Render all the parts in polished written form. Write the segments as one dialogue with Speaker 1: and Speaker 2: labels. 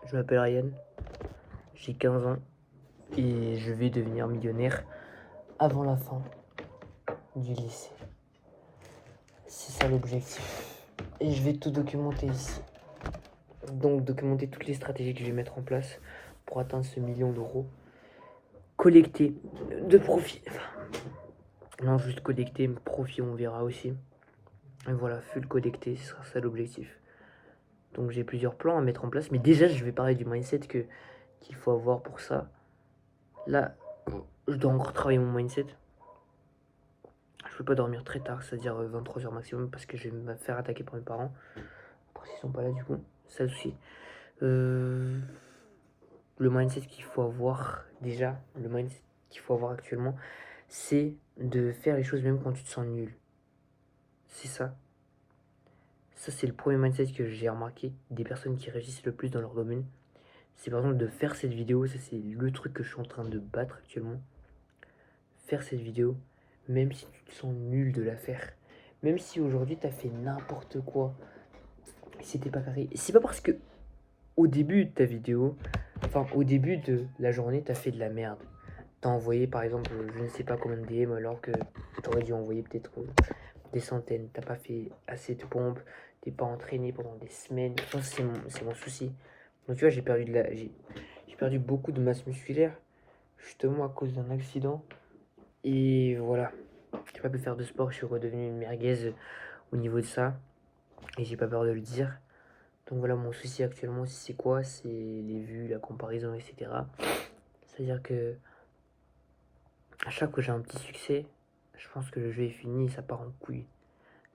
Speaker 1: Je m'appelle Ryan, j'ai 15 ans et je vais devenir millionnaire avant la fin du lycée. C'est ça l'objectif. Et je vais tout documenter ici. Donc documenter toutes les stratégies que je vais mettre en place pour atteindre ce million d'euros. Collecter de profit. Enfin, non, juste collecter, profit on verra aussi. Et voilà, full collecter, ce sera ça l'objectif. Donc j'ai plusieurs plans à mettre en place. Mais déjà, je vais parler du mindset qu'il faut avoir pour ça. Là, je dois encore travailler mon mindset. Je peux pas dormir très tard, c'est-à-dire 23h maximum, parce que je vais me faire attaquer par mes parents. Après, s'ils sont pas là, du coup, c'est le souci. Le mindset qu'il faut avoir, déjà, le mindset qu'il faut avoir actuellement, c'est de faire les choses même quand tu te sens nul. C'est ça. Ça, c'est le premier mindset que j'ai remarqué des personnes qui réussissent le plus dans leur domaine. C'est par exemple de faire cette vidéo, ça c'est le truc que je suis en train de battre actuellement. Faire cette vidéo, même si tu te sens nul de la faire. Même si aujourd'hui tu as fait n'importe quoi, c'était pas carré. C'est pas parce que au début de ta vidéo, enfin au début de la journée, tu as fait de la merde. T'as envoyé par exemple, je ne sais pas combien de DM alors que t'aurais dû envoyer peut-être des centaines. T'as pas fait assez de pompes, t'es pas entraîné pendant des semaines. Ça, c'est mon souci. Donc tu vois, j'ai perdu beaucoup de masse musculaire justement à cause d'un accident. Et voilà, j'ai pas pu faire de sport, je suis redevenu une merguez au niveau de ça. Et j'ai pas peur de le dire. Donc voilà, mon souci actuellement, c'est quoi? C'est les vues, la comparaison, etc. C'est-à-dire que à chaque fois que j'ai un petit succès, je pense que le jeu est fini et ça part en couille.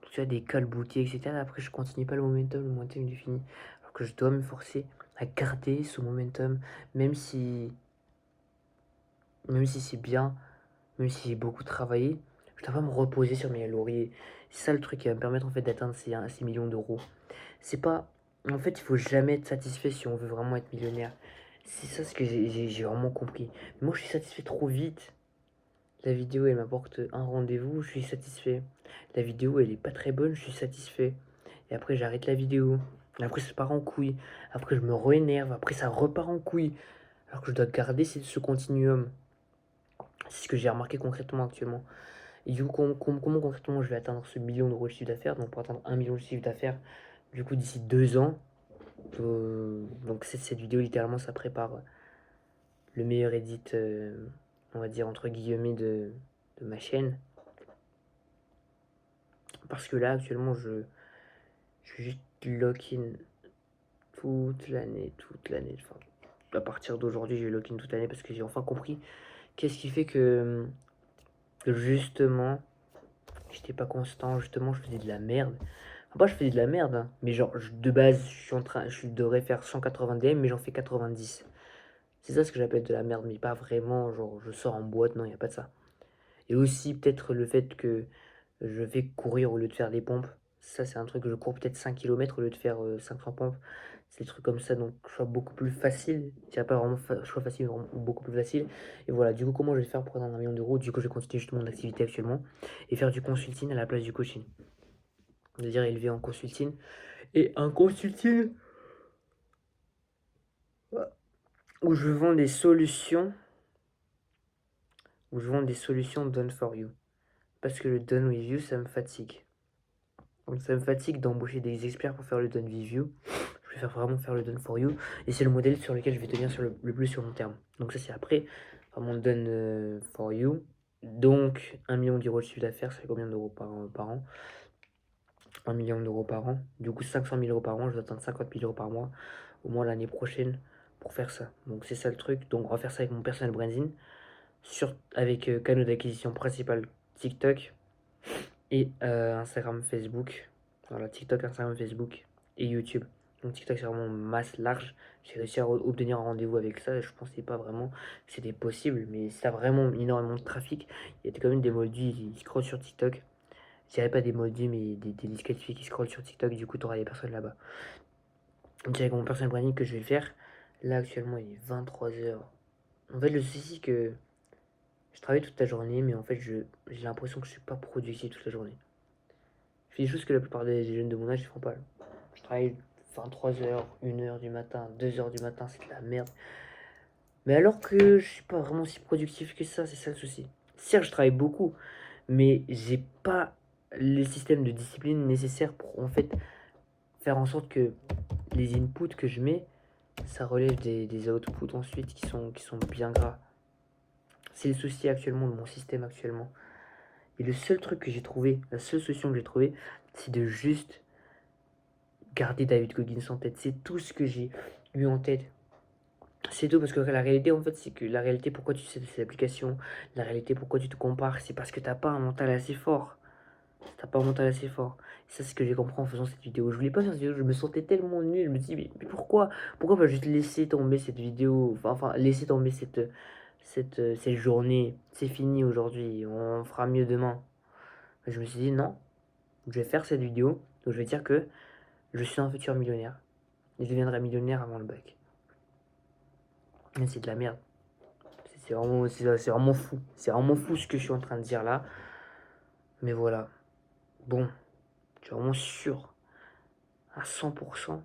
Speaker 1: Donc tu as des calboutés, etc. Après, je continue pas le momentum il est fini. Alors que je dois me forcer à garder ce momentum, même si, même si c'est bien, même si j'ai beaucoup travaillé, je dois pas me reposer sur mes lauriers. C'est ça le truc qui va me permettre en fait d'atteindre ces millions d'euros. C'est pas. En fait, il faut jamais être satisfait si on veut vraiment être millionnaire. C'est ça ce que j'ai vraiment compris. Moi, je suis satisfait trop vite. La vidéo, elle m'apporte un rendez-vous, je suis satisfait. La vidéo, elle est pas très bonne, je suis satisfait. Et après, j'arrête la vidéo. Et après, ça part en couille. Après, je me réénerve. Après, ça repart en couille. Alors que je dois garder ce continuum. C'est ce que j'ai remarqué concrètement actuellement. Et du coup, comment concrètement je vais atteindre ce million d'euros de chiffre d'affaires? Donc, pour atteindre 1 million de chiffre d'affaires, du coup, d'ici 2 ans, donc cette vidéo, littéralement, ça prépare le meilleur edit, on va dire, entre guillemets, de ma chaîne. Parce que là, actuellement, je suis juste lock-in toute l'année. Enfin, à partir d'aujourd'hui, je vais lock-in toute l'année parce que j'ai enfin compris qu'est-ce qui fait que justement, j'étais pas constant. Justement, je faisais de la merde. Enfin, pas je faisais de la merde, hein, mais genre, de base, je devrais faire 180 DM, mais j'en fais 90. C'est ça ce que j'appelle de la merde, mais pas vraiment, genre, je sors en boîte, non, il n'y a pas de ça. Et aussi, peut-être le fait que je vais courir au lieu de faire des pompes. Ça, c'est un truc que je cours peut-être 5 km au lieu de faire 500 pompes. C'est des trucs comme ça, donc choix beaucoup plus facile. Il n'y a pas vraiment choix facile, vraiment beaucoup plus facile. Et voilà, du coup, comment je vais faire pour atteindre 1 million d'euros? Du coup, je vais continuer justement mon activité actuellement et faire du consulting à la place du coaching. C'est-à-dire élever en consulting. Et un consulting où je vends des solutions, done for you. Parce que le done with you, ça me fatigue. Donc ça me fatigue d'embaucher des experts pour faire le done with you. Je préfère vraiment faire le done for you. Et c'est le modèle sur lequel je vais tenir sur le plus sur long terme. Donc ça c'est après, vraiment done for you. Donc 1 million d'euros de chiffre d'affaires, ça fait combien d'euros par an? 1 million d'euros par an. Du coup 500 000 euros par an, je dois atteindre 50 000 euros par mois. Au moins l'année prochaine pour faire ça. Donc c'est ça le truc. Donc on va faire ça avec mon personal branding. Avec canaux d'acquisition principal TikTok et Instagram, Facebook. Voilà, TikTok, Instagram, Facebook et YouTube. Donc TikTok, c'est vraiment masse large. J'ai réussi à obtenir un rendez-vous avec ça. Je pensais pas vraiment que c'était possible, mais ça a vraiment énormément de trafic. Il y a quand même des moldus qui scrollent sur TikTok. Je dirais pas des moldus, mais des disqualifiés qui scrollent sur TikTok. Du coup, tu auras des personnes là-bas. Donc, c'est avec mon personal branding que je vais le faire. Là, actuellement, il est 23h. En fait, le souci, c'est que je travaille toute la journée, mais en fait, j'ai l'impression que je suis pas productif toute la journée. Je fais des choses que la plupart des jeunes de mon âge ne font pas. Je travaille 23h, 1h du matin, 2h du matin, c'est de la merde. Mais alors que je suis pas vraiment si productif que ça, c'est ça le souci. Certes, je travaille beaucoup, mais j'ai pas le système de discipline nécessaire pour en fait faire en sorte que les inputs que je mets, ça relève des outputs ensuite qui sont bien gras. C'est le souci actuellement de mon système actuellement. Et le seul truc que j'ai trouvé, la seule solution que j'ai trouvé, c'est de juste garder David Goggins en tête. C'est tout ce que j'ai eu en tête. C'est tout, parce que la réalité, en fait, c'est que la réalité, pourquoi tu sais de ces applications, la réalité, pourquoi tu te compares, c'est parce que t'as pas un mental assez fort. T'as pas un mental assez fort. Et ça, c'est ce que j'ai compris en faisant cette vidéo. Je voulais pas faire cette vidéo, je me sentais tellement nul. Je me dis, mais pourquoi? Pourquoi pas juste laisser tomber cette vidéo, enfin laisser tomber cette journée. C'est fini aujourd'hui, on fera mieux demain. Je me suis dit, non, je vais faire cette vidéo, donc je vais dire que je suis un futur millionnaire. Et je deviendrai millionnaire avant le bac. Mais c'est de la merde. C'est vraiment fou. C'est vraiment fou ce que je suis en train de dire là. Mais voilà. Bon, je suis vraiment sûr à 100%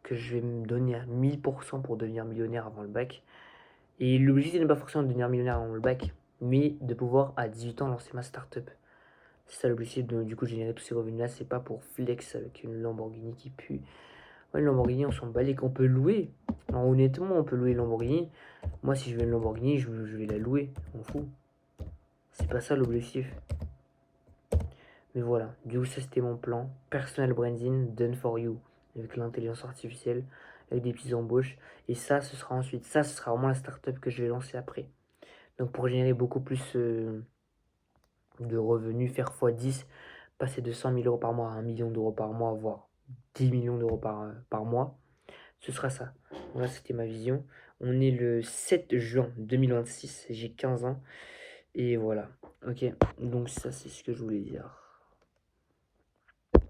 Speaker 1: que je vais me donner à 1000% pour devenir millionnaire avant le bac. Et l'objectif n'est pas forcément de devenir millionnaire avant le bac, mais de pouvoir à 18 ans lancer ma start-up. C'est ça l'objectif, du coup générer tous ces revenus là, c'est pas pour flex avec une Lamborghini qui pue. Ouais, une Lamborghini, on s'en bat les qu'on peut louer. Alors, honnêtement, on peut louer une Lamborghini. Moi, si je veux une Lamborghini, je vais la louer, on m'en fout. C'est pas ça l'objectif. Mais voilà, du coup ça c'était mon plan. Personal branding done for you. Avec l'intelligence artificielle, avec des petites embauches. Et ça, ce sera ensuite, ça, ce sera vraiment la startup que je vais lancer après. Donc pour générer beaucoup plus de revenus, faire x10, passer de 100 000 euros par mois à 1 million d'euros par mois, voire 10 millions d'euros par mois, ce sera ça. Voilà, c'était ma vision. On est le 7 juin 2026, j'ai 15 ans. Et voilà, ok, donc ça c'est ce que je voulais dire.